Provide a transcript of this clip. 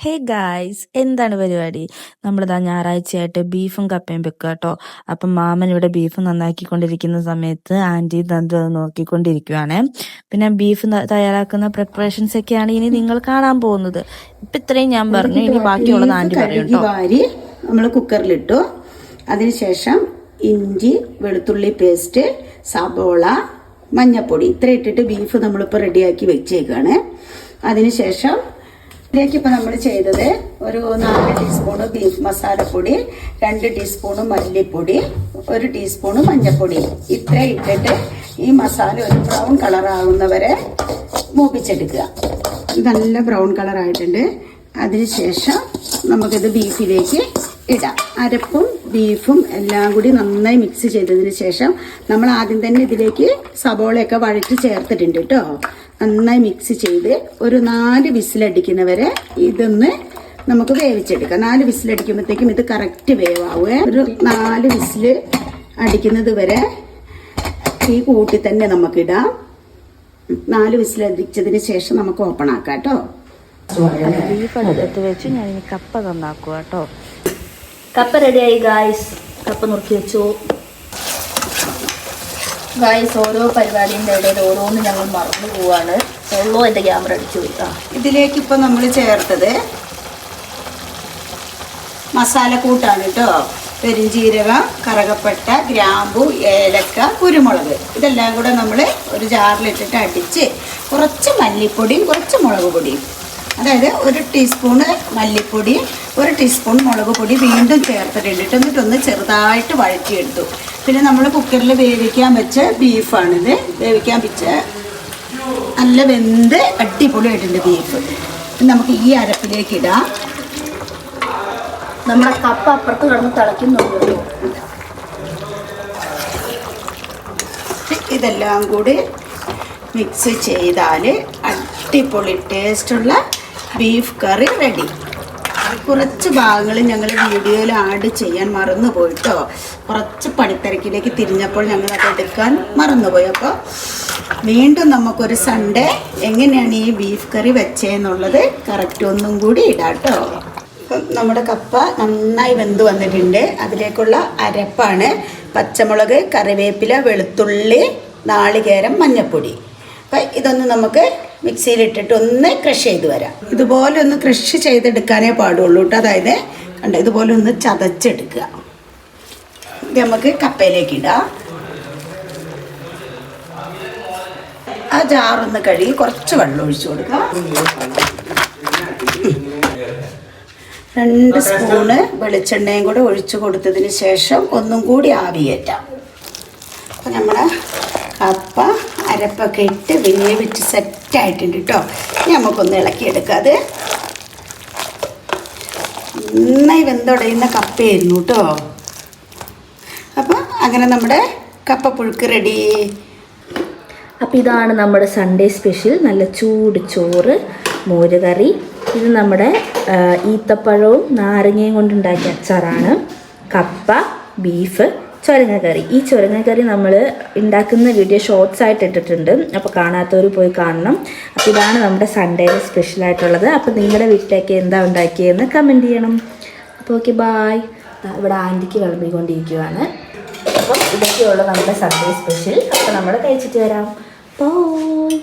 Hey guys, എന്താണ് പരിപാടി? നമ്മളിതാ ഞായറാഴ്ചയായിട്ട് ബീഫും കപ്പയും വെക്കുക കേട്ടോ. അപ്പം മാമൻ ഇവിടെ ബീഫ് നന്നാക്കിക്കൊണ്ടിരിക്കുന്ന സമയത്ത് ആൻറ്റി തന്തു അത് നോക്കിക്കൊണ്ടിരിക്കുകയാണ്. പിന്നെ ബീഫ് തയ്യാറാക്കുന്ന പ്രിപ്പറേഷൻസ് ഒക്കെയാണ് ഇനി നിങ്ങൾ കാണാൻ പോകുന്നത്. ഇപ്പം ഇത്രയും ഞാൻ പറഞ്ഞു, ഇനി ബാക്കിയുള്ളത് ആൻറ്റി പറയും കേട്ടോ. വാരി നമ്മൾ കുക്കറിലിട്ടു. അതിനുശേഷം ഇഞ്ചി വെളുത്തുള്ളി പേസ്റ്റ്, സബോള, മഞ്ഞപ്പൊടി ഇത്ര ഇട്ടിട്ട് ബീഫ് നമ്മളിപ്പോൾ റെഡിയാക്കി വെച്ചേക്കാണ്. അതിനുശേഷം ഇതിലേക്ക് ഇപ്പം നമ്മൾ ചെയ്തത് ഒരു 4 ടീസ്പൂണ് ബീഫ് മസാലപ്പൊടി, 2 ടീസ്പൂണ് മല്ലിപ്പൊടി, 1 ടീസ്പൂണ് മഞ്ഞൾപ്പൊടി ഇത്ര ഇട്ടിട്ട് ഈ മസാല ഒരു ബ്രൗൺ കളറാകുന്നവരെ മൂപ്പിച്ചെടുക്കുക. നല്ല ബ്രൗൺ കളറായിട്ടുണ്ട്. അതിനുശേഷം നമുക്കിത് ബീഫിലേക്ക് ഇടാം. അരപ്പും ബീഫും എല്ലാം കൂടി നന്നായി മിക്സ് ചെയ്തതിന് ശേഷം നമ്മൾ ആദ്യം തന്നെ ഇതിലേക്ക് സബോളയൊക്കെ വഴറ്റി ചേർത്തിട്ടുണ്ട് കേട്ടോ. നന്നായി മിക്സ് ചെയ്ത് ഒരു 4 വിസിലടിക്കുന്നവരെ ഇതൊന്ന് നമുക്ക് വേവിച്ചെടുക്കാം. 4 വിസിലടിക്കുമ്പോഴത്തേക്കും ഇത് കറക്റ്റ് വേവാവുക. ഒരു 4 വിസില് അടിക്കുന്നത് വരെ ഈ കൂട്ടി തന്നെ നമുക്കിടാം. 4 വിസിലടിച്ചതിന് ശേഷം നമുക്ക് ഓപ്പൺ ആക്കാം കേട്ടോ. ബീഫ് അടുത്ത് വെച്ച് ഞാൻ ഇനി കപ്പ നന്നാക്കുക കേട്ടോ. കപ്പ റെഡിയായി ഗായ്സ്. കപ്പ നുറുക്കി വെച്ചു ഗായ്സ്. ഓരോ പരിപാടിയുടെ ഇടയിൽ ഓരോന്ന് ഞങ്ങൾ മറന്നു പോവാണ്. ഉള്ളോ എൻ്റെ ക്യാമറ അടിച്ചു പോയി. ഇതിലേക്ക് ഇപ്പൊ നമ്മൾ ചേർത്തത് മസാലക്കൂട്ടാണ് കേട്ടോ. പെരിഞ്ചീരകം, കറുകപ്പട്ട, ഗ്രാമ്പു, ഏലക്ക, കുരുമുളക് ഇതെല്ലാം കൂടെ നമ്മൾ ഒരു ജാറിലിട്ടിട്ട് അടിച്ച് കുറച്ച് മല്ലിപ്പൊടിയും കുറച്ച് മുളക് പൊടിയും, അതായത് 1 ടീസ്പൂണ് മല്ലിപ്പൊടി, 1 ടീസ്പൂൺ മുളക് പൊടി വീണ്ടും ചേർത്തിട്ടുണ്ട്. എന്നിട്ടൊന്ന് ചെറുതായിട്ട് വഴറ്റിയെടുത്തു. പിന്നെ നമ്മൾ കുക്കറിൽ വേവിക്കാൻ വെച്ച ബീഫാണിത്. വേവിക്കാൻ വെച്ച നല്ല വെന്ത് അടിപൊളിയായിട്ടുണ്ട് ബീഫ്. നമുക്ക് ഈ അരപ്പിലേക്ക് ഇടാം. നമ്മുടെ കപ്പ അപ്പുറത്ത് കിടന്ന് തിളയ്ക്കുന്നുണ്ട്. ഇതെല്ലാം കൂടി മിക്സ് ചെയ്താൽ അടിപൊളി ടേസ്റ്റുള്ള ബീഫ് കറി റെഡി. കുറച്ച് ഭാഗങ്ങൾ ഞങ്ങൾ വീഡിയോയിൽ ആഡ് ചെയ്യാൻ മറന്നു പോയിട്ടോ. കുറച്ച് പണിത്തിരക്കിലേക്ക് തിരിഞ്ഞപ്പോൾ ഞങ്ങൾ അത് എടുക്കാൻ മറന്നുപോയി. അപ്പോൾ വീണ്ടും നമുക്കൊരു സൺഡേ എങ്ങനെയാണ് ഈ ബീഫ് കറി വെച്ചതെന്നുള്ളത് കറക്റ്റ് ഒന്നും കൂടി ഇടാം കേട്ടോ. നമ്മുടെ കപ്പ നന്നായി വെന്ത് വന്നിട്ടുണ്ട്. അതിലേക്കുള്ള അരപ്പാണ് പച്ചമുളക്, കറിവേപ്പില, വെളുത്തുള്ളി, നാളികേരം, മഞ്ഞൾപ്പൊടി. അപ്പം ഇതൊന്ന് നമുക്ക് മിക്സിയിലിട്ടിട്ട് ഒന്ന് ക്രഷ് ചെയ്ത് വരാം. ഇതുപോലെ ഒന്ന് ക്രഷ് ചെയ്തെടുക്കാനേ പാടുള്ളൂ കേട്ടോ. അതായത് കണ്ടോ, ഇതുപോലെ ഒന്ന് ചതച്ചെടുക്കുക. ഇത് നമുക്ക് കപ്പയിലേക്ക് ഇടാം. ആ ജാറൊന്ന് കഴുകി കുറച്ച് വെള്ളം ഒഴിച്ചു കൊടുക്കുക. 2 സ്പൂണ് വെളിച്ചെണ്ണയും കൂടെ ഒഴിച്ചു കൊടുത്തതിന് ശേഷം ഒന്നും കൂടി ആവിയേറ്റാം. അപ്പം നമ്മുടെ കപ്പ അരപ്പൊക്കെ ഇട്ട് വേവിച്ച് സെറ്റായിട്ടുണ്ട് കേട്ടോ. ഇനി നമുക്കൊന്ന് ഇളക്കിയെടുക്കാം. അത് നന്നായി വെന്തുടയുന്ന കപ്പയായിരുന്നു കേട്ടോ. അപ്പം അങ്ങനെ നമ്മുടെ കപ്പ പുഴുക്ക് റെഡി. അപ്പം ഇതാണ് നമ്മുടെ സൺഡേ സ്പെഷ്യൽ. നല്ല ചൂട് ചോറ്, മോരുകറി. ഇത് നമ്മുടെ ഈത്തപ്പഴവും നാരങ്ങയും കൊണ്ടുണ്ടാക്കിയ അച്ചാറാണ്. കപ്പ, ബീഫ്, ചുരങ്ങക്കറി. ഈ ചുരങ്ങക്കറി നമ്മൾ ഉണ്ടാക്കുന്ന വീഡിയോ ഷോർട്സ് ആയിട്ട് ഇട്ടിട്ടുണ്ട്. അപ്പോൾ കാണാത്തവർ പോയി കാണണം. അപ്പോൾ ഇതാണ് നമ്മുടെ സൺഡേയിലെ സ്പെഷ്യലായിട്ടുള്ളത്. അപ്പോൾ നിങ്ങളുടെ വീട്ടിലേക്ക് എന്താ ഉണ്ടാക്കിയതെന്ന് കമൻറ്റ് ചെയ്യണം. അപ്പോൾ ഓക്കെ, ബായ്. ഇവിടെ ആൻറ്റിക്ക് വിളമ്പിക്കൊണ്ടിരിക്കുകയാണ്. അപ്പം ഇതൊക്കെയുള്ള നമ്മുടെ സൺഡേ സ്പെഷ്യൽ. അപ്പോൾ നമ്മൾ കഴിച്ചിട്ട് വരാം. ബൈ.